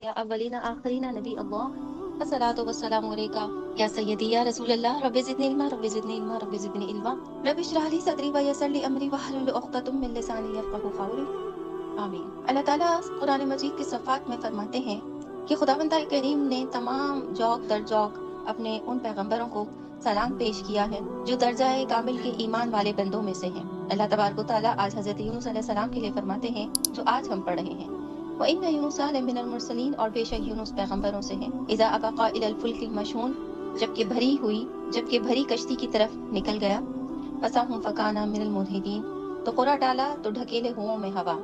یا اولین آخرین نبی اللہ الصلاۃ والسلام علیکہ یا سیدی یا رسول اللہ رب زدنی علما رب زدنی علما رب زدنی علما رب اشرح لی صدری ویسر لی امری واحلل عقدۃ من لسانی یفقهوا قولی آمین۔ اللہ تعالیٰ قرآن مجید کے صفات میں فرماتے ہیں کہ خداوند کریم نے تمام جوق در جوق اپنے ان پیغمبروں کو سلام پیش کیا ہے جو درجہ کامل کے ایمان والے بندوں میں سے ہیں۔ اللہ تبارک و تعالیٰ آج حضرت یونس علیہ السلام کے لیے فرماتے ہیں جو آج ہم پڑھ رہے ہیں، وَإِنَّ يُونُسَ لَمِنَ الْمُرْسَلِينَ، اور بے شک یونس پیغمبروں سے ہیں، اذا ابق الى الفلک المشحون، جبکہ بھری کشتی کی طرف نکل گیا، فساہم فکانا من المدحدین، تو قرع ڈالا تو ڈھکیلے ہوں میں ہوا،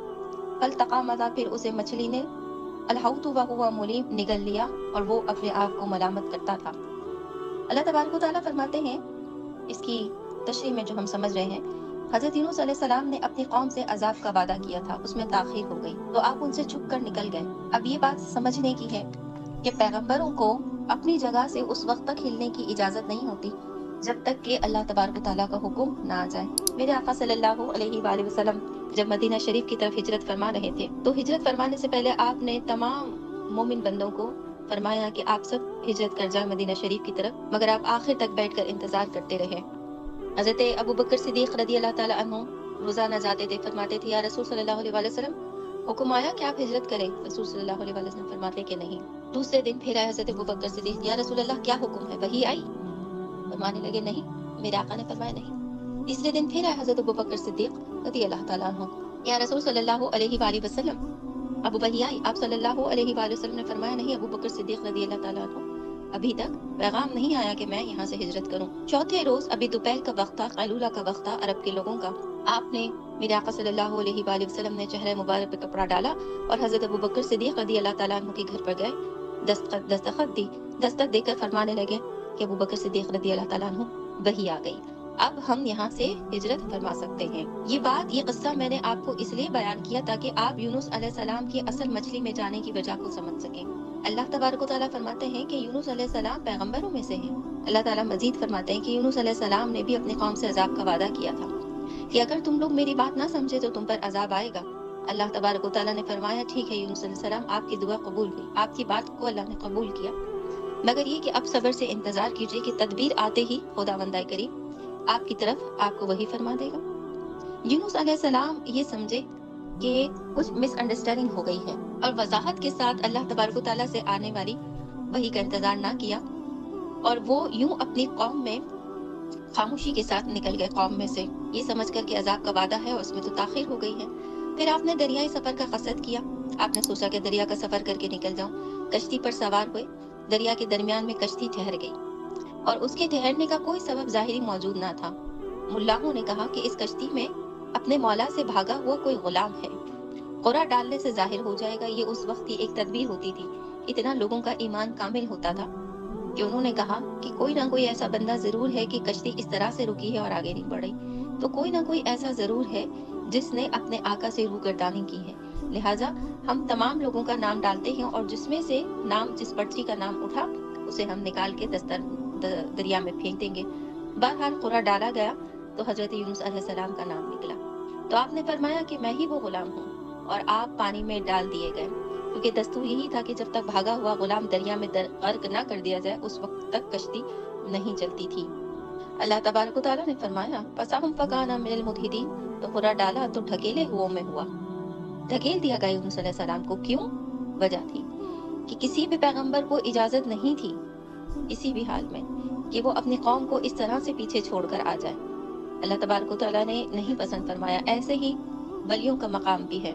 فالتقمہ، پھر اسے مچھلی نے، الحوت وہو ملیم، نگل لیا اور وہ اپنے آپ کو ملامت کرتا تھا۔ اللہ تبارک و تعالیٰ فرماتے ہیں، اس کی تشریح میں جو ہم سمجھ رہے ہیں، حضرت یونس علیہ السلام نے اپنی قوم سے عذاب کا وعدہ کیا تھا، اس میں تاخیر ہو گئی تو آپ ان سے چھپ کر نکل گئے۔ اب یہ بات سمجھنے کی ہے کہ پیغمبروں کو اپنی جگہ سے اس وقت تک ہلنے کی اجازت نہیں ہوتی جب تک کہ اللہ تبارک و تعالیٰ کا حکم نہ آ جائے۔ میرے آقا صلی اللہ علیہ وآلہ وسلم جب مدینہ شریف کی طرف ہجرت فرما رہے تھے تو ہجرت فرمانے سے پہلے آپ نے تمام مومن بندوں کو فرمایا کہ آپ سب ہجرت کر جائیں مدینہ شریف کی طرف، مگر آپ آخر تک بیٹھ کر انتظار کرتے رہے۔ حضرت ابو بکر صدیق رضی اللہ تعالیٰ عنہ روزانہ جاتے تھے، فرماتے تھے، یا رسول صلی اللہ علیہ وسلم، حکم آیا کہ آپ ہجرت کریں؟ رسول صلی اللہ علیہ وسلم فرماتے کہ نہیں۔ دوسرے دن پھر آئے حضرت ابو بکر صدیق، یا رسول اللہ کیا حکم ہے؟ وحی آئی؟ فرمانے لگے نہیں، میرے آقا نے فرمایا نہیں۔ تیسرے دن پھر آئے حضرت ابو بکر صدیق رضی اللہ تعالیٰ عنہ، یا رسول صلی اللہ علیہ وآلہ وسلم، ابو وحی آئی؟ آپ صلی اللہ علیہ وآلہ وسلم نے فرمایا نہیں، ابو بکر صدیق رضی اللہ تعالیٰ عنہ، ابھی تک پیغام نہیں آیا کہ میں یہاں سے ہجرت کروں۔ چوتھے روز، ابھی دوپہر کا وقت تھا، قیلولہ کا وقت تھا عرب کے لوگوں کا، آپ نے، میرے آقا صلی اللہ علیہ وآلہ وسلم نے چہرہ مبارک پہ کپڑا ڈالا اور حضرت ابو بکر صدیق رضی اللہ تعالیٰ عنہ کے گھر پر گئے، دستخط دی، دستک دے کر فرمانے لگے کہ ابو بکر صدیق رضی اللہ تعالیٰ عنہ، وحی آ گئی، اب ہم یہاں سے ہجرت فرما سکتے ہیں۔ یہ قصہ میں نے آپ کو اس لیے بیان کیا تاکہ آپ یونس علیہ السلام کی اصل مچھلی میں جانے کی وجہ کو سمجھ سکیں۔ اللہ تبارک و تعالیٰ فرماتے ہیں کہ یونس علیہ السلام پیغمبروں میں سے ہیں۔ اللہ تعالیٰ مزید فرماتے ہیں کہ یونس علیہ السلام نے بھی اپنی قوم سے عذاب کا وعدہ کیا تھا کہ اگر تم لوگ میری بات نہ سمجھے تو تم پر عذاب آئے گا۔ اللہ تبارک و تعالیٰ نے فرمایا، ٹھیک ہے یونس علیہ السلام، آپ کی دعا قبول ہوئی، آپ کی بات کو اللہ نے قبول کیا، مگر یہ کہ اب صبر سے انتظار کیجیے کہ تدبیر آتے ہی خداوند کریم آپ کی طرف آپ کو وحی فرما دے گا۔ یونس علیہ السلام یہ سمجھے کہ کچھ مس انڈرسٹینڈنگ ہو گئی ہے اور وضاحت کے ساتھ اللہ تبارک و تعالیٰ سے آنے والی وحی کا انتظار نہ کیا، اور وہ یوں اپنی قوم میں خاموشی کے ساتھ نکل گئے قوم میں سے، یہ سمجھ کر کہ عذاب کا وعدہ ہے اور اس میں تو تاخیر ہو گئی ہے۔ پھر آپ نے دریائی سفر کا قصد کیا، آپ نے سوچا کہ دریا کا سفر کر کے نکل جاؤں، کشتی پر سوار ہوئے، دریا کے درمیان میں کشتی ٹھہر گئی اور اس کے ٹھہرنے کا کوئی سبب ظاہری موجود نہ تھا۔ ملاحوں نے کہا کہ اس کشتی میں اپنے مولا سے بھاگا ہوا کوئی غلام ہے، قرع ڈالنے سے ظاہر ہو جائے گا۔ یہ اس وقت کی ایک تدبیر ہوتی تھی، اتنا لوگوں کا ایمان کامل ہوتا تھا کہ انہوں نے کہا کہ کوئی نہ کوئی ایسا بندہ ضرور ہے کہ کشتی اس طرح سے رکی ہے اور آگے نہیں بڑھ رہی، تو کوئی نہ کوئی ایسا ضرور ہے جس نے اپنے آقا سے روگردانی کی ہے، لہٰذا ہم تمام لوگوں کا نام ڈالتے ہیں اور جس میں سے نام، جس پٹری کا نام اٹھا اسے ہم نکال کے دریا میں پھینک دیں گے۔ بہرحال قرع ڈالا گیا تو حضرت یونس علیہ السلام کا نام نکلا، تو آپ نے فرمایا کہ میں ہی وہ غلام ہوں، اور آپ پانی میں ڈال دیے گئے، کیونکہ دستور یہی تھا کہ جب تک بھاگا ہوا غلام دریا میں غرق نہ کر دیا جائے اس وقت تک کشتی نہیں چلتی تھی۔ اللہ تبارک و تعالیٰ نے فرمایا، فَسَاهُمْ فَكَانَ مِنَ الْمُدْحِدِينَ، تو قرع ڈالا تو ڈھکیلے ہوا میں ہوا، ڈھکیل دیا گیا یونس علیہ السلام کو۔ کیوں؟ وجہ تھی کہ کسی بھی پیغمبر کو اجازت نہیں تھی کسی بھی حال میں کہ وہ اپنی قوم کو اس طرح سے پیچھے چھوڑ کر آ جائے، اللہ تبارک و تعالیٰ نے نہیں پسند فرمایا۔ ایسے ہی ولیوں کا مقام بھی ہے،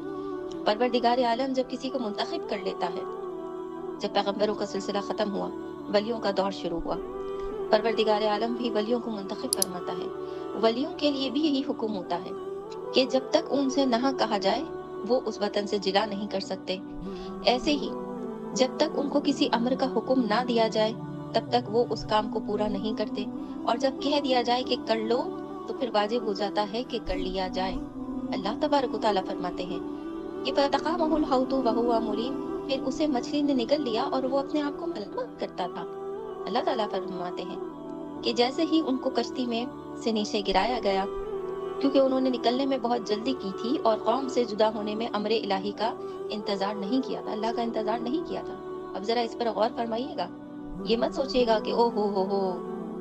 پروردگار عالم جب کسی کو منتخب کر لیتا ہے، جب پیغمبروں کا سلسلہ ختم ہوا، ولیوں کا دور شروع ہوا، پروردگار عالم بھی ولیوں کو منتخب فرماتا ہے۔ ولیوں کے لیے بھی یہی حکم ہوتا ہے کہ جب تک ان سے نہ کہا جائے وہ اس وطن سے جلا نہیں کر سکتے، ایسے ہی جب تک ان کو کسی امر کا حکم نہ دیا جائے تب تک وہ اس کام کو پورا نہیں کرتے، اور جب کہہ دیا جائے کہ کر لو تو پھر واجب ہو جاتا ہے کہ کر لیا جائے۔ اللہ تبارک و تعالیٰ فرماتے ہیں کہ فَالْتَقَمَهُ الْحُوتُ وَهُوَ مُلِيمٌ، پھر اسے مچھلی نے نگل لیا اور وہ اپنے آپ کو ملامت کرتا تھا۔ اللہ تعالیٰ فرماتے ہیں کہ جیسے ہی ان کو کشتی میں سے نیچے گرایا گیا کیونکہ انہوں نے نکلنے میں بہت جلدی کی تھی اور قوم سے جدا ہونے میں امر الہی کا انتظار نہیں کیا تھا، اللہ کا انتظار نہیں کیا تھا۔ اب ذرا اس پر غور فرمائیے گا، یہ مت سوچیے گا کہ او ہو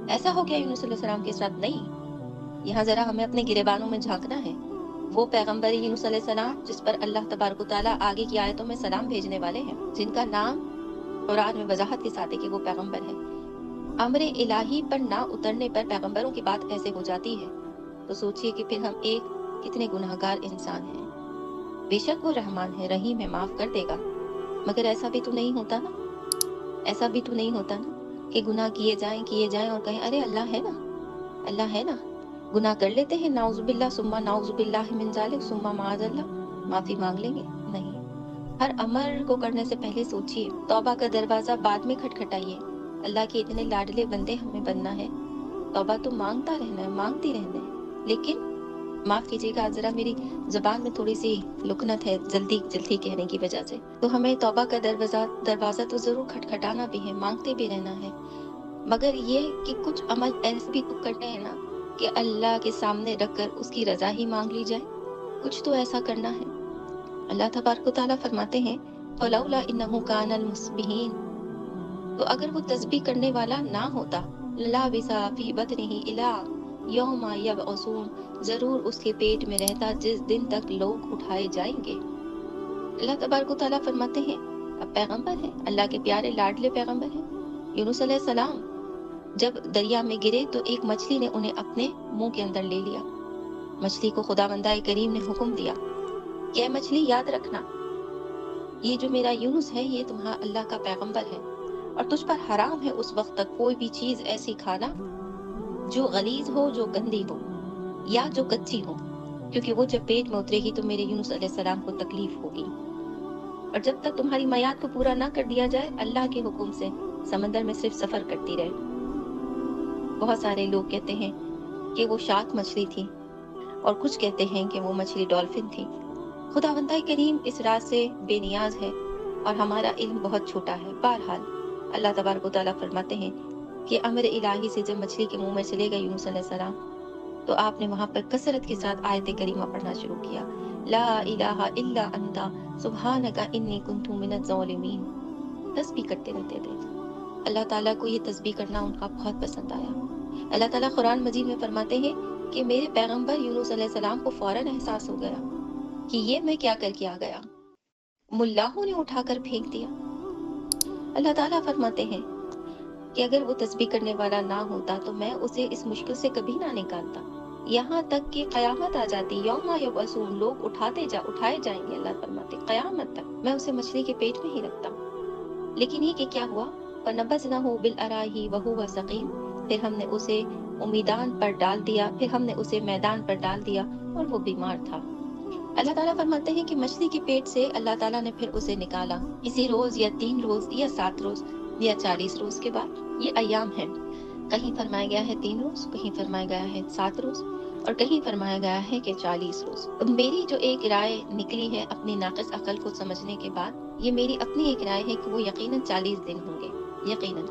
ایسا ہو گیا یونس علیہ السلام کے ساتھ، نہیں، یہاں ذرا ہمیں اپنے گریبانوں میں جھانکنا ہے۔ وہ پیغمبر یونس علیہ السلام جس پر اللہ تبارک و تعالیٰ آگے کی آیتوں میں سلام بھیجنے والے ہیں، جن کا نام قرآن میں وضاحت کے ساتھ ہے کہ وہ پیغمبر ہے، امر الہی پر نہ اترنے پر پیغمبروں کی بات ایسے ہو جاتی ہے، تو سوچئے کہ پھر ہم ایک کتنے گناہگار انسان ہیں۔ بے شک وہ رحمان ہے، رحیم ہے، معاف کر دے گا، مگر ایسا بھی تو نہیں ہوتا نا، ایسا بھی تو نہیں ہوتا نا کہ گناہ کیے جائیں اور کہیں ارے اللہ ہے نا، اللہ ہے نا، گناہ کر لیتے ہیں، نعوذ باللہ ثم نعوذ باللہ من ذالک ثم معاذ اللہ، معافی مانگ لیں گے، نہیں۔ ہر امر کو کرنے سے پہلے سوچئے، توبہ کا دروازہ بعد میں کھٹکھٹائیے، اللہ کے اتنے لاڈلے بندے ہمیں بننا ہے، توبہ تو مانگتا رہنا ہے، مانگتی رہنا ہے، لیکن معاف کیجیے گا ذرا میری زبان میں تھوڑی سی لکنت ہے جلدی کہنے کی وجہ سے، تو ہمیں توبہ کا دروازہ تو ضرور کھٹکھٹانا بھی ہے، مانگتے بھی رہنا ہے، مگر یہ کہ کچھ عمل ایسے بھی تو کرنے ہیں نا کہ اللہ کے سامنے رکھ کر اس کی رضا ہی مانگ لی جائے، کچھ تو ایسا کرنا ہے۔ اللہ تبارک و تعالیٰ فرماتے ہیں فَلَوْلَا إِنَّهُ كَانَ الْمُصْبِحِينَ، تو اگر وہ تسبیح کرنے والا نہ ہوتا، لَلَبِثَ فِي بَطْنِهِ إِلَىٰ يَوْمَ يَبْعَثُونَ، ضرور اس کے پیٹ میں رہتا جس دن تک لوگ اٹھائے جائیں گے۔ اللہ تبارک و تعالیٰ فرماتے ہیں، اب پیغمبر ہیں، اللہ کے پیارے لاڈلے پیغمبر ہیں، یونس علیہ السلام جب دریا میں گرے تو ایک مچھلی نے انہیں اپنے منہ کے اندر لے لیا۔ مچھلی کو خداوند کریم نے حکم دیا کہ اے مچھلی یاد رکھنا، یہ جو میرا یونس ہے یہ تمہارا اللہ کا پیغمبر ہے، اور تجھ پر حرام ہے اس وقت تک کوئی بھی چیز ایسی کھانا جو غلیظ ہو، جو گندی ہو یا جو کچی ہو، کیونکہ وہ جب پیٹ میں اترے گی تو میرے یونس علیہ السلام کو تکلیف ہوگی، اور جب تک تمہاری میعاد کو پورا نہ کر دیا جائے اللہ کے حکم سے سمندر میں صرف سفر کرتی رہے۔ بہت سارے لوگ کہتے ہیں کہ وہ شارک مچھلی تھی، اور کچھ کہتے ہیں کہ وہ مچھلی ڈولفن تھی۔ خداوند کریم اس راز سے بے نیاز ہے اور ہمارا علم بہت چھوٹا ہے۔ بہرحال اللہ تبارک و تعالیٰ فرماتے ہیں کہ امر الہی سے جب مچھلی کے منہ میں چلے گئے یونس علیہ السلام، تو آپ نے وہاں پر کثرت کے ساتھ آیت کریمہ پڑھنا شروع کیا، لا الہ الا انت سبحانک انی کنت من الظالمین، تسبیح کرتے رہتے تھے۔ اللہ تعالیٰ کو یہ تسبیح کرنا ان کا بہت پسند آیا۔ اللہ تعالیٰ قرآن مجید میں فرماتے ہیں کہ میرے پیغمبر یونس علیہ السلام کو فوراً احساس ہو گیا کہ یہ میں کیا کر کے آ گیا، ملاحوں نے اٹھا کر پھینک دیا۔ اللہ تعالیٰ فرماتے ہیں کہ اگر وہ تسبیح کرنے والا نہ ہوتا تو میں اسے اس مشکل سے کبھی نہ نکالتا، یہاں تک کہ قیامت آ جاتی، یوم یبعثون، لوگ اٹھائے جائیں گے، اللہ فرماتے قیامت تک میں اسے مچھلی کے پیٹ میں ہی رکھتا۔ لیکن یہ کہ کیا ہوا، فَنَبَذْنَاهُ بِالْأَرَاءِ وَهُوَ سَقِيمٌ، پھر ہم نے اسے امیدان پر ڈال دیا، پھر ہم نے اسے میدان پر ڈال دیا اور وہ بیمار تھا۔ اللہ تعالیٰ فرماتے ہیں کہ مچھلی کے پیٹ سے اللہ تعالیٰ نے پھر اسے نکالا، اسی روز یا 3 روز یا 7 روز یا 40 روز کے بعد، یہ ایام ہیں، کہیں فرمایا گیا ہے 3 روز، کہیں فرمایا گیا ہے 7 روز، اور کہیں فرمایا گیا ہے کہ 40 روز۔ میری جو ایک رائے نکلی ہے اپنی ناقص عقل کو سمجھنے کے بعد، یہ میری اپنی ایک رائے ہے کہ وہ یقیناً 40 دن ہوں گے، یقیناً۔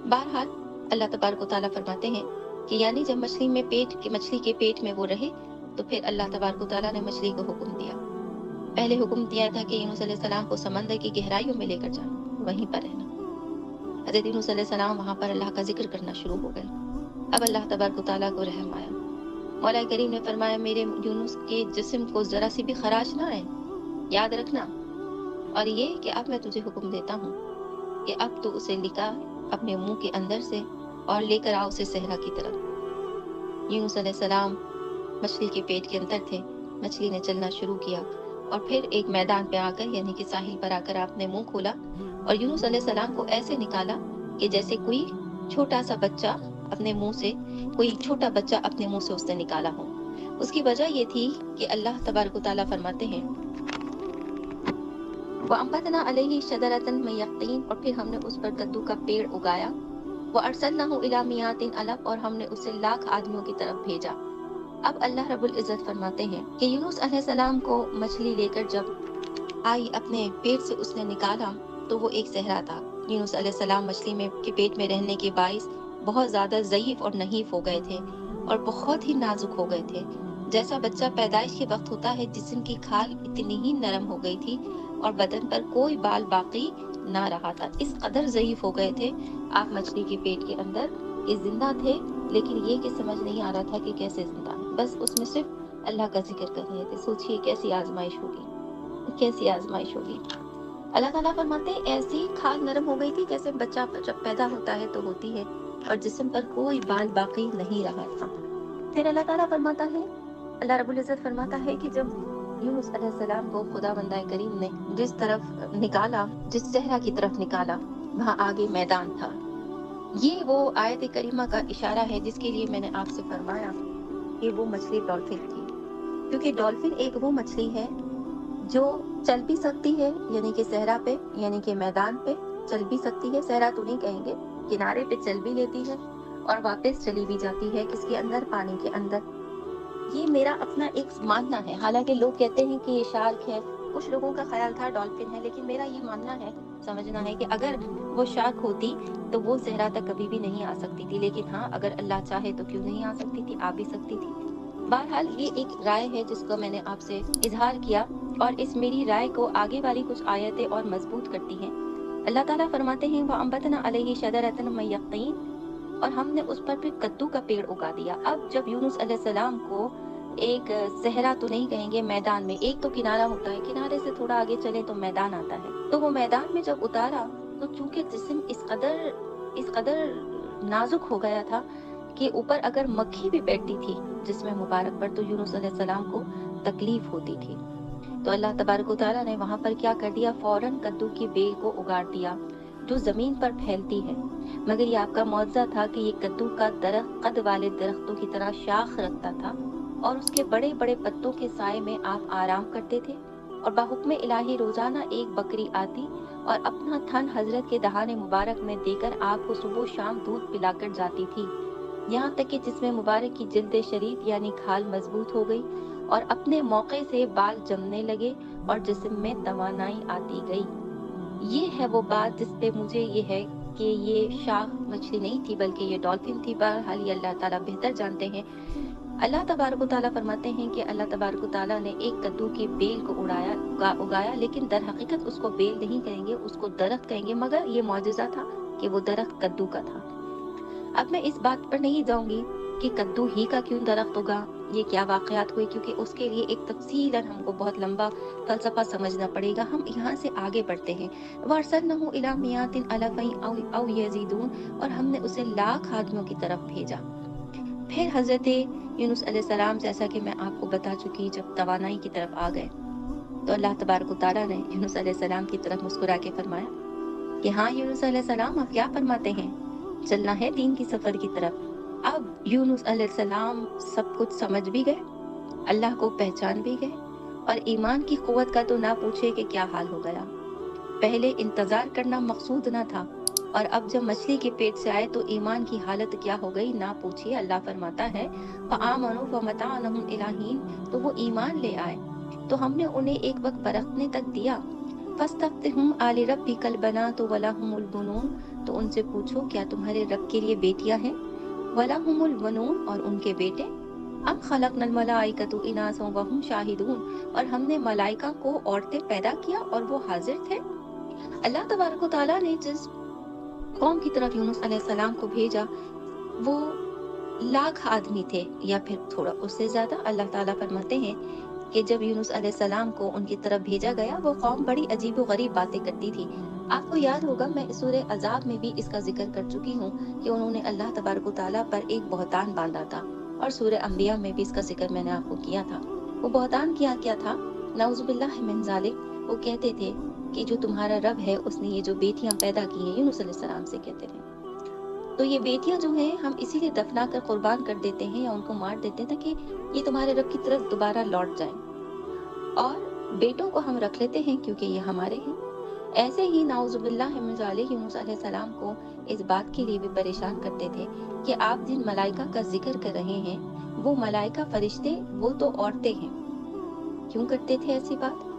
بہرحال اللہ تبارک و تعالیٰ فرماتے ہیں کہ یعنی جب مچھلی کے پیٹ میں وہ رہے تو پھر اللہ تبارک و تعالیٰ نے مچھلی کو حکم دیا، پہلے حکم دیا تھا کہ یونس علیہ السلام کو سمندر کی گہرائیوں میں لے کر جانا، وہیں پر رہنا۔ حضرت یونس علیہ السلام وہاں پر اللہ کا ذکر کرنا شروع ہو گئے۔ اب اللہ تبارک و تعالیٰ کو رحم آیا، مولا کریم نے فرمایا میرے یونس کے جسم کو ذرا سی بھی خراش نہ آئے، یاد رکھنا، اور یہ کہ اب میں تجھے حکم دیتا ہوں کہ اب تو اسے نکال اپنے منہ کے اندر سے اور لے کر آؤ اسے صحرا کی طرف۔ یونس علیہ السلام مچھلی کے پیٹ کے اندر تھے، مچھلی نے چلنا شروع کیا اور پھر ایک میدان پہ آ کر یعنی کہ ساحل پر آ کر آپ نے منہ کھولا اور یونس علیہ السلام کو ایسے نکالا کہ جیسے کوئی چھوٹا بچہ اپنے منہ سے اس نے نکالا ہو۔ اس کی وجہ یہ تھی کہ اللہ تبارک و تعالیٰ فرماتے ہیں وَأَنبَتْنَا عَلَيْهِ شَجَرَةً مِّن يَقْطِينٍ، اور پھر ہم نے اس پر کدو کا پیڑ اگایا، وَأَرْسَلْنَاهُ إِلَىٰ مِائَاتٍ أَلْفٍ، اور ہم نے اسے 1,00,000 آدمیوں کی طرف بھیجا۔ اب اللہ رب العزت فرماتے ہیں کہ یونس علیہ السلام کو مچھلی لے کر جب آئی اپنے پیٹ سے اس نے نکالا تو وہ ایک صحرا تھا۔ یونس علیہ السلام مچھلی کے پیٹ میں رہنے کے باعث بہت زیادہ ضعیف اور نحیف ہو گئے تھے اور بہت ہی نازک ہو گئے تھے۔ जैसा बच्चा पैदाइश के वक्त होता है, जिस्म की खाल इतनी ही नरम हो गई थी और बदन पर कोई बाल बाकी ना रहा था। इस कदर ज़ईफ हो गए थे आप मछली के पेट के अंदर कि जिंदा थे, लेकिन ये कि समझ नहीं आ रहा था कि कैसे जिंदा है। बस उसमें सिर्फ अल्लाह का जिक्र कर रहे थे। सोचिए कैसी आजमाइश होगी, कैसी आजमाइश होगी। अल्लाह ताला फरमाते हैं, ऐसी खाल नरम हो गई थी जैसे बच्चा जब पैदा होता है तो होती है, और जिस्म पर कोई बाल बाकी नहीं रहा था। फिर अल्लाह ताला फरमाता है, अल्लाह रब्बुल इज्जत फरमाता है कि जब यूनुस अलैहिस्सलाम को खुदा बंदाए करीम ने जिस तरफ निकाला, जिस सहरा की तरफ निकाला, वहाँ आगे मैदान था। ये वो आयत करीमा का इशारा है जिसके लिए मैंने आपसे फरमाया कि वो मछली डॉल्फिन थी, क्योंकि डॉल्फिन एक वो मछली है जो चल भी सकती है, यानी कि सहरा पे, यानी कि मैदान पे चल भी सकती है, सहरा तो नहीं कहेंगे, किनारे पे चल भी लेती है और वापस चली भी जाती है, किसके अंदर, पानी के अंदर। ये मेरा अपना एक मानना है। हालांकि लोग कहते हैं कि ये शार्क है, कुछ लोगों का ख्याल था डॉल्फिन है, लेकिन मेरा ये मानना है, समझना है कि अगर वो शार्क होती तो वो सहरा तक कभी भी नहीं आ सकती थी, लेकिन हाँ, अगर अल्लाह चाहे तो क्यों नहीं आ सकती थी, आ भी सकती थी। बहरहाल ये एक राय है जिसको मैंने आपसे इजहार किया, और इस मेरी राय को आगे वाली कुछ आयतें और मजबूत करती हैं। अल्लाह ताला फरमाते हैं, वअंबतना अलैहि शजरतन मिन यक़ीन, और हमने उस पर फिर कद्दू का पेड़ उगा दिया। अब जब यूनुस अलैहिस्सलाम को एक सहरा तो नहीं कहेंगे, मैदान में, एक तो किनारा होता है, किनारे से थोड़ा आगे चले तो मैदान आता है, तो वो मैदान में जब उतारा तो चूंकि जिस्म इस कदर नाजुक हो गया था कि ऊपर अगर मक्खी भी बैठती थी जिस्म मुबारक पर तो यूनुस अलैहिस्सलाम को तकलीफ होती थी। तो अल्लाह तबारक व तआला ने वहां पर क्या कर दिया, फौरन कद्दू की बेल को उगाड़ दिया जो जमीन पर फैलती है। मगर ये आपका मौजज़ा था कि ये कद्दू का दरख्त कद वाले दरख्तों की तरह शाख रखता था और उसके बड़े बड़े पत्तों के साए में आप आराम करते थे, और बाहुक्म इलाही रोजाना एक बकरी आती और अपना थन हजरत के दहाने मुबारक में देकर आपको सुबह शाम दूध पिलाकर जाती थी, यहाँ तक कि जिसमें मुबारक की जिल्द शरीफ यानी खाल मजबूत हो गई और अपने मौके से बाल जमने लगे और जिस्म में तवानाई आती गई। ये है वो बात जिस पे मुझे ये है कि ये शाख मछली नहीं थी बल्कि ये डॉल्फिन थी। बहरहाल ये अल्लाह ताला बेहतर जानते हैं। अल्लाह तबारक व तआला फरमाते हैं कि अल्लाह तबारक व तआला ने एक कद्दू की बेल को उगाया, लेकिन दर हकीकत उसको बेल नहीं कहेंगे, उसको दरख्त कहेंगे, मगर ये मौजज़ा था कि वो दरख्त कद्दू का था। अब मैं इस बात पर नहीं जाऊंगी कि कद्दू ही का क्यों दरख्त होगा, ये क्या वाकयात हुए, क्योंकि उसके लिए एक तफसीलन हमको बहुत लंबा फलसफा समझना पड़ेगा। हम यहाँ से आगे बढ़ते हैं। वरसलनहु इला मियातिन अलफ़इन औ यज़ीदून, और हमने उसे लाख आदमियों की तरफ भेजा। फिर हजरत यूनुस अलैहिस्सलाम, जैसा कि मैं आपको बता चुकी, जब तवानाई की तरफ आ गए तो अल्लाह तबारक व तआला ने यूनुस अलैहिस्सलाम की तरफ मुस्कुरा के फरमाया कि हाँ यूनुस अलैहिस्सलाम, आप क्या फरमाते हैं, चलना है दीन की सफर की तरफ। अब यूनुस अलैहिस्सलाम सब कुछ समझ भी गए, अल्लाह को पहचान भी गए, और ईमान की कुव्वत का तो ना पूछे कि क्या हाल हो गया। पहले इंतजार करना मकसूद ना था, और अब जब मछली के पेट से आए तो ईमान की हालत क्या हो गई ना पूछिए। अल्लाह फरमाता है, फ़आमनू फ़मतअनहुम इला हीन, तो वो ईमान ले आए तो हमने उन्हें एक वक्त बरकने तक दिया। फस्तफ्तिहुम आलि रब्बिकल बनातु वलहुमुल बुनून, तो उनसे पूछो क्या तुम्हारे रब के लिए बेटियां हैं, वलहुमुल बनुन, और उनके बेटे। अम खलकनल मलाइकतु इनासा वहुम शाहिदून, और हमने मलाइका को औरतें पैदा किया और वो हाजिर थे। अल्लाह तबारक व तआला ने जिस कौम की तरफ यूनुस अलैहिस्सलाम को भेजा वो लाख आदमी थे या फिर थोड़ा उससे ज्यादा। अल्लाह ताला फरमाते हैं कि जब यूनुस अलैहिस्सलाम को उनकी तरफ भेजा गया वो कौम बड़ी अजीब व गरीब बातें करती थी। आपको याद होगा मैं सूरे अज़ाब में भी इसका जिक्र कर चुकी हूँ कि उन्होंने अल्लाह तबारक व तआला पर एक बहतान बांधा था, और सूरे अंबिया में भी इसका जिक्र मैंने आपको किया था। वो बहतान क्या था, नाउज़ुबिल्लाहि मिन ज़ालिक। वो कहते थे कि जो तुम्हारा रब है उसने ये जो बेटियां पैदा की हैं, यूनुस अलैहिस्सलाम से कहते थे, तो ये बेटियां जो हैं हम इसीलिए दफना कर कुर्बान कर देते हैं या उनको मार देते हैं ताकि ये तुम्हारे रब की तरफ दोबारा लौट जाएं, और बेटों को हम रख लेते हैं क्योंकि ये हमारे हैं। ऐसे ही नाउज़ुबिल्लाहि मिन ज़ालिक यूनुस अलैहिस्सलाम को इस बात के लिए भी परेशान करते थे कि आप जिन मलाइका का जिक्र कर रहे हैं वो मलाइका फरिश्ते, वो तो औरतें हैं। क्यों करते थे ऐसी बात,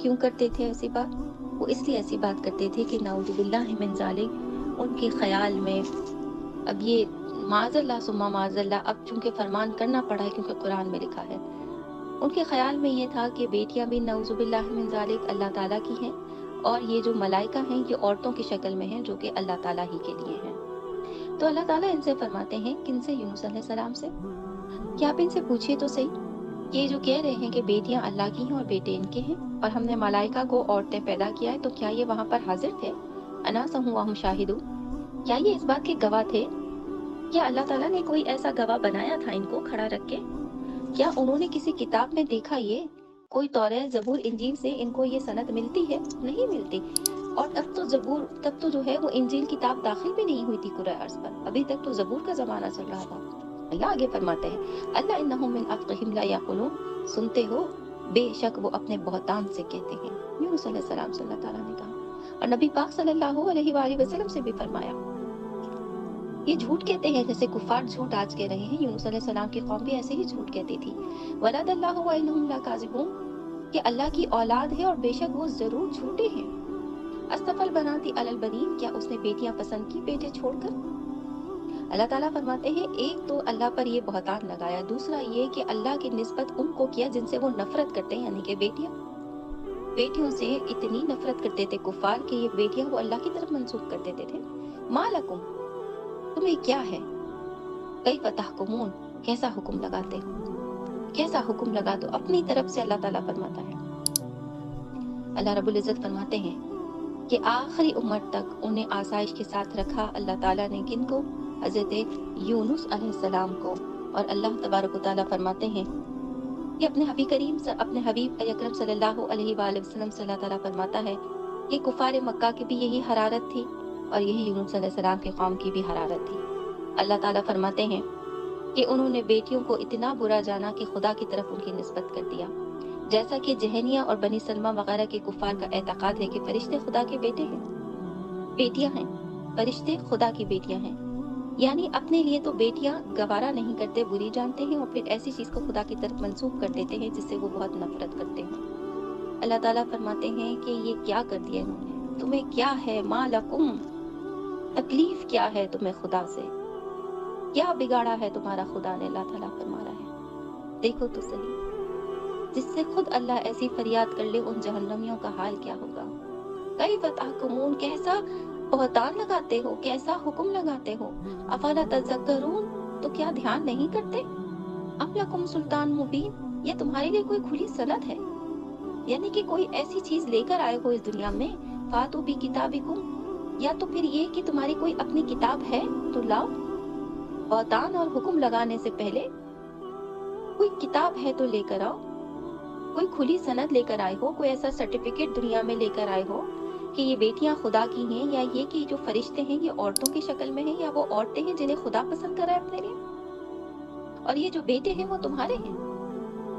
क्यों करते थे ऐसी बात? वो इसलिए ऐसी बात करते थे कि नाउज़ुबिल्लाहि मिन ज़ालिक उनके ख्याल में, अब ये माज़ल्ला सुम्मा माज़ल्ला, अब चूंकि फरमान करना पड़ा है क्योंकि कुरान में लिखा है। उनके ख्याल में ये था कि बेटियां भी नऊज़ुबिल्लाहि मिन ज़ालिक अल्लाह ताला की हैं, और ये जो मलाइका हैं ये औरतों की शक्ल में हैं जो कि अल्लाह ताला ही के लिए हैं। तो अल्लाह ताला इनसे फरमाते हैं, किनसे? यूनुस अलैहिस्सलाम से, कि आप इनसे पूछिए तो सही, ये जो कह रहे हैं कि बेटियां अल्लाह की हैं और बेटे इनके हैं और हमने मलाइका को औरतें पैदा किया है, तो क्या ये वहां पर हाजिर थे? अनासहु व हम शाहिदून, क्या ये इस बात के गवाह थे? क्या अल्लाह ताला ने कोई ऐसा गवाह बनाया था इनको खड़ा रख के? क्या उन्होंने किसी किताब में देखा ये? कोई तौरात, ज़बूर, इंजील से इनको ये सनद मिलती है? नहीं मिलती। और तब तो जो है वो इंजील किताब दाखिल भी नहीं हुई थी कुरान अर्ज़ पर, अभी तक तो ज़बूर का ज़माना चल रहा था। अल्लाह आगे फरमाते हैं, अल्ला इन्नहुम मिन अफ़क़िहिम ला यक़ूलून, सुनते हो बेशक वो अपने बहतान से कहते हैं। यूनुस अलैहिस्सलाम से अल्लाह ताला ने कहा, और नबी पाक सल्लल्लाहु अलैहि वसल्लम से भी फरमाया, ये झूठ कहते हैं जैसे कुफार झूठ आज कह रहे हैं। यूनुस अलैहिस्सलाम की कौम भी ऐसे ही झूठ कहती थी। वलदल्लाहु व इन्नहुम लकाज़िबून, कि अल्लाह की औलाद है और बेशक वो जरूर झूठे हैं। अस्तफल बनाती अलल बनीन, क्या उसने बेटियां पसंद की बेटे छोड़कर? अल्लाह ताला फरमाते हैं, एक तो अल्लाह पर ये बहतान लगाया, दूसरा ये कि अल्लाह की निस्बत उनको किया जिनसे वो नफरत करते हैं, यानी कि बेटियों से इतनी नफरत करते थे कुफार कि ये बेटियां वो अल्लाह की तरफ मंसूब कर देते थे। मालकुम, तुम्हें क्या है? कई फतहकुमून, कैसा हुक्म लगाते हो? कैसा हुक्म लगा दो अपनी तरफ से, अल्लाह ताला फरमाता है। अल्लाह रब्बुल इज्जत फरमाते हैं कि आखिरी उम्र तक उन्हें आसाइश के साथ रखा अल्लाह ताला ने, किनको? हजरत यूनुस अलैहिस्सलाम को। और अल्लाह तबारक व तआला फरमाते हैं कि अपने हबीब अकरम सल्लल्लाहु अलैहि वसल्लम से अल्लाह ताला फरमाता है कि कुफार मक्का की भी यही हरारत थी और यही यूनुस अलैहिस्सलाम की कौम की भी हरारत थी। अल्लाह ताला फरमाते हैं कि उन्होंने बेटियों को इतना बुरा जाना कि खुदा की तरफ उनकी निस्बत कर दिया, जैसा कि जहनिया और बनी सलमा वगैरह के कुफार का एतकाद है कि फरिश्ते खुदा के बेटे हैं, बेटियां हैं, फरिश्ते खुदा की बेटियां हैं। यानी अपने लिए तो बेटियां गवारा नहीं करते, बुरी जानते हैं, और फिर ऐसी चीज को खुदा की तरफ मंसूब कर देते हैं जिससे वो बहुत नफरत करते हैं। अल्लाह ताला फरमाते हैं कि ये क्या कर दिया इन्होंने, तुम्हें क्या है? मालकुम, तकलीफ क्या है तुम्हें खुदा से? क्या बिगाड़ा है तुम्हारा खुदा ने? अल्लाह ताला फरमा रहा है, देखो तो सही, जिससे खुद अल्लाह ऐसी फरियाद कर ले उन जहन्नमियों का हाल क्या होगा। कई फतहकुमून, कैसा बहतान लगाते हो, कैसा हुक्म लगाते हो। अफला तज़क्करून, तो क्या ध्यान नहीं करते। अम लकुम सुल्तान मुबीन, ये तुम्हारे लिए कोई खुली सनद है, यानी कि कोई ऐसी चीज लेकर आए हो इस दुनिया में। फातू बी किताबिकुम, या तो फिर ये कि तुम्हारी कोई अपनी किताब है तो लाओ। बहतान और हुक्म लगाने से पहले कोई किताब है तो लेकर आओ, कोई खुली सनद लेकर आए हो, कोई ऐसा सर्टिफिकेट दुनिया में लेकर आए हो कि ये बेटियां खुदा की हैं, या ये कि जो फरिश्ते हैं ये औरतों की शक्ल में हैं, या वो औरतें हैं जिन्हें खुदा पसंद करा है अपने लिए, और ये जो बेटे हैं वो तुम्हारे हैं।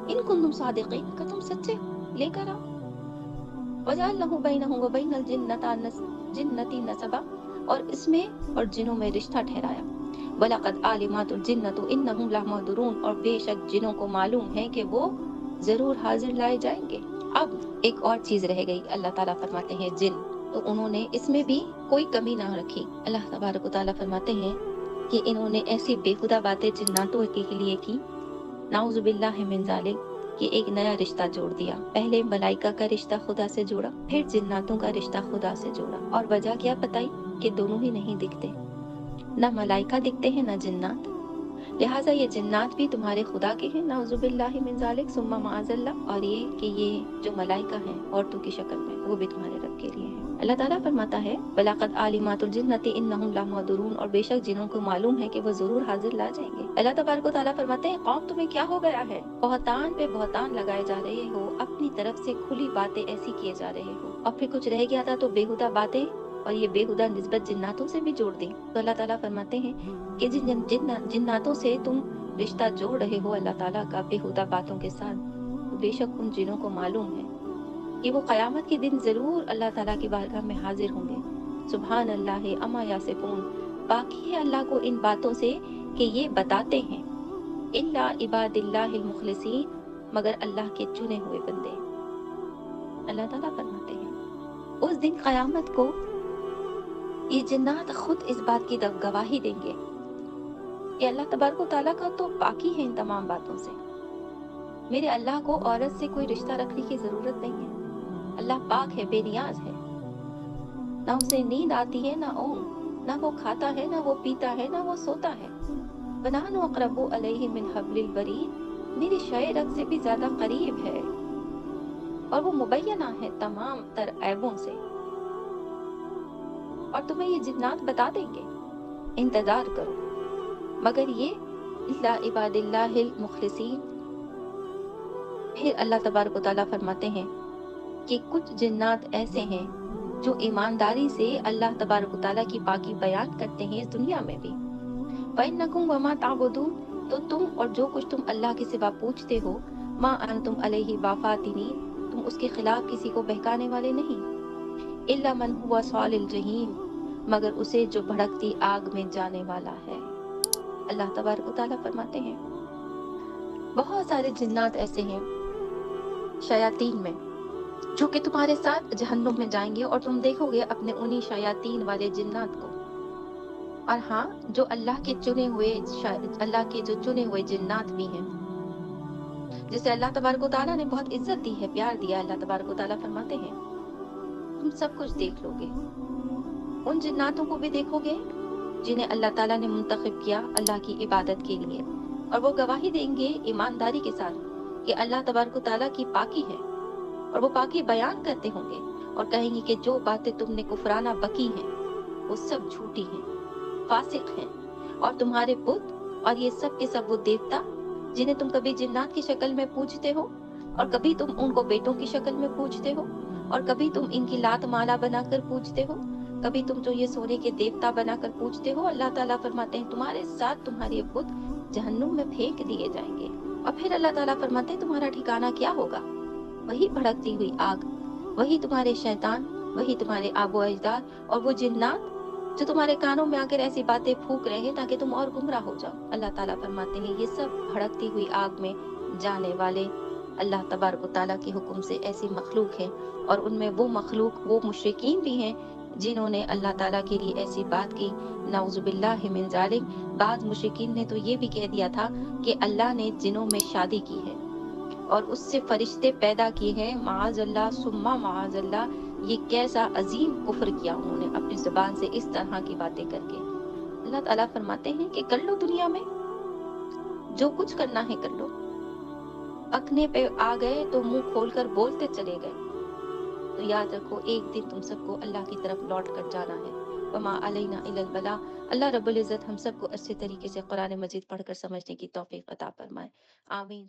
इन कुंतुम सादिकीन, का तुम सच्चे हो, लेकर आओ। वजअलनाहु बैनहुम व बैनल जिन्नती नसबा, और इसमें और जिनों में रिश्ता ठहराया। वलक़द आलिमातुल जिन्नतु इन्नहुम लमहदुरून, और बेशक जिनों को मालूम है कि वो जरूर हाजिर लाए जाएंगे। अब एक और चीज रह गई, अल्लाह ताला फरमाते हैं जिन, तो उन्होंने इसमें भी कोई कमी ना रखी। अल्लाह तबारक व तआला फरमाते हैं कि इन्होंने ऐसी बेहुदा बातें जिन्नातों के लिए की, नाउज़ु बिल्लाहि मिन ज़ालिक, कि एक नया रिश्ता जोड़ दिया। पहले मलाइका का रिश्ता खुदा से जोड़ा, फिर जिन्नातों का रिश्ता खुदा से जोड़ा, और वजह क्या बताई कि दोनों ही नहीं दिखते, ना मलाइका दिखते हैं ना जिन्नात, लिहाजा ये जिन्नात भी तुम्हारे खुदा के हैं, नाउज़ु बिल्लाहि मिन ज़ालिक सुम्मा माअज़ल्लाह, और ये कि ये जो मलाइका हैं औरतों की शक्ल में, वो भी तुम्हारे रब के लिए हैं। अल्लाह ताला फरमाता है, वलक़द आलिमातुल जिन्नति इन्नहुम लमहदुरून, और बेशक जिनों को मालूम है कि वो जरूर हाजिर ला जाएंगे। अल्लाह तबारक व तआला फरमाते हैं, कौम तुम्हें क्या हो गया है? बहतान पे बहतान लगाए जा रहे हो, अपनी तरफ से खुली बातें ऐसी किए जा रहे हो, और फिर कुछ रह गया था तो बेहुदा बातें और ये बेहुदा निस्बत जिन्नातों से भी जोड़ दी। तो अल्लाह ताला फरमाते हैं कि जिन्नातों से तुम रिश्ता जोड़ रहे हो अल्लाह ताला का बेहुदा बातों के साथ, तो बेशक उन जिनों को मालूम है कि वो क़यामत के दिन जरूर अल्लाह ताला की बारगाह में हाजिर होंगे। सुभान अल्लाह अमा यासिफून, बाकी है अल्लाह को इन बातों से कि ये बताते हैं, इल्ला इबादिल्लाहिल मुखलिसीन, मगर अल्लाह के चुने हुए बंदे। अल्लाह ताला फरमाते हैं उस दिन क़यामत को ये जिन्नात खुद इस बात की गवाही देंगे ये अल्लाह तबारक व तआला का तो पाकी है इन तमाम बातों से। मेरे अल्लाह को औरत से कोई रिश्ता रखने की ज़रूरत नहीं है। अल्लाह पाक है, बेनियाज़ है। ना उसे नींद आती है, ना ऊँघ, ना वो खाता है, ना वो पीता है, ना वो सोता है। वनहनु अक़रबु अलैहि मिन हब्लिल वरीद, मेरी शय रग से भी ज़्यादा करीब है और वो मुबय्यना है तमाम तर ऐबों से। और तुम्हें ये जिन्नात बता देंगे, इंतज़ार करो। मगर ये इल्ला इबादिल्लाहिल मुख़लिसीन। फिर अल्लाह तबारक व तआला फरमाते हैं कि कुछ जिन्नात ऐसे हैं जो ईमानदारी से अल्लाह तबारक व तआला की पाकी बयान करते हैं इस दुनिया में भी। फ़इन्नकुम वमा ताबुदून, तो तुम और जो कुछ तुम अल्लाह के सिवा पूछते हो, मा अंतुम अलैहि बाफ़ातिनीन, तुम उसके खिलाफ किसी को बहकाने वाले नहीं। इल्ला मन हुवा सालिल जहीम, मगर उसे जो भड़कती आग में जाने वाला है। अल्लाह तबारक व तआला फरमाते हैं, बहुत सारे जिन्नात ऐसे हैं शयातीन में जो कि तुम्हारे साथ जहन्नुम में जाएंगे और तुम देखोगे अपने उन्हीं शयातीन वाले जिन्नात को। और हाँ, जो अल्लाह के चुने हुए अल्लाह के जो चुने हुए जिन्नात भी हैं, जिसे अल्लाह तबारक व तआला ने बहुत इज्जत दी है, प्यार दिया। अल्लाह तबारक व तआला फरमाते हैं, तुम सब कुछ देख लोगे, उन जिन्नातों को भी देखोगे जिन्हें अल्लाह ताला ने मुंतखब किया अल्लाह की इबादत के लिए, और वो गवाही देंगे ईमानदारी के साथ कि अल्लाह तबारक व तआला की पाकी है, और वो पाकी बयान करते होंगे और कहेंगे कि जो बातें तुमने कुफराना बकी हैं वो सब झूठी हैं, फासिक हैं। और तुम्हारे बुत और ये सब के सब वो देवता जिन्हें तुम कभी जिन्नात की शक्ल में पूजते हो और कभी तुम उनको बेटों की शक्ल में पूजते हो और कभी तुम इनकी लात माला बनाकर पूजते हो, कभी तुम जो ये सोने के देवता बनाकर पूजते हो, अल्लाह ताला फरमाते हैं तुम्हारे साथ तुम्हारे बुत जहन्नुम में फेंक दिए जाएंगे। और फिर अल्लाह ताला फरमाते हैं तुम्हारा ठिकाना क्या होगा? वही भड़कती हुई आग, वही तुम्हारे शैतान, वही तुम्हारे आबो अजदाद और वो जिन्नात जो तुम्हारे कानों में आकर ऐसी बातें फूंक रहे हैं ताकि तुम और गुमराह हो जाओ। अल्लाह ताला फरमाते हैं ये सब भड़कती हुई आग में जाने वाले अल्लाह तबारक व तआला के हुक्म से ऐसी मखलूक है, और उनमें वो मखलूक वो मुशरिकीन भी हैं जिन्होंने अल्लाह ताला के लिए ऐसी बात की, नाउज़ुबिल्लाहि मिन ज़ालिक। बाद मुशरिकीन ने तो ये भी कह दिया था कि अल्लाह ने जिनों में शादी की है और उससे फरिश्ते पैदा किए हैं, माअज़ल्लाह सुम्मा माअज़ल्लाह। ये कैसा अजीम कुफ्र किया उन्होंने अपनी जुबान से इस तरह की बातें करके। अल्लाह ताला फरमाते हैं कि कर लो दुनिया में जो कुछ करना है कर लो, अखने पे आ गए तो मुंह खोलकर बोलते चले गए, तो याद रखो एक दिन तुम सबको अल्लाह की तरफ लौट कर जाना है। वमा अलैना इल्लल बला। अल्लाह रब्बुल इज्जत हम सबको अच्छे तरीके से कुरान मजीद पढ़कर समझने की तौफीक अता फरमाए। आमीन।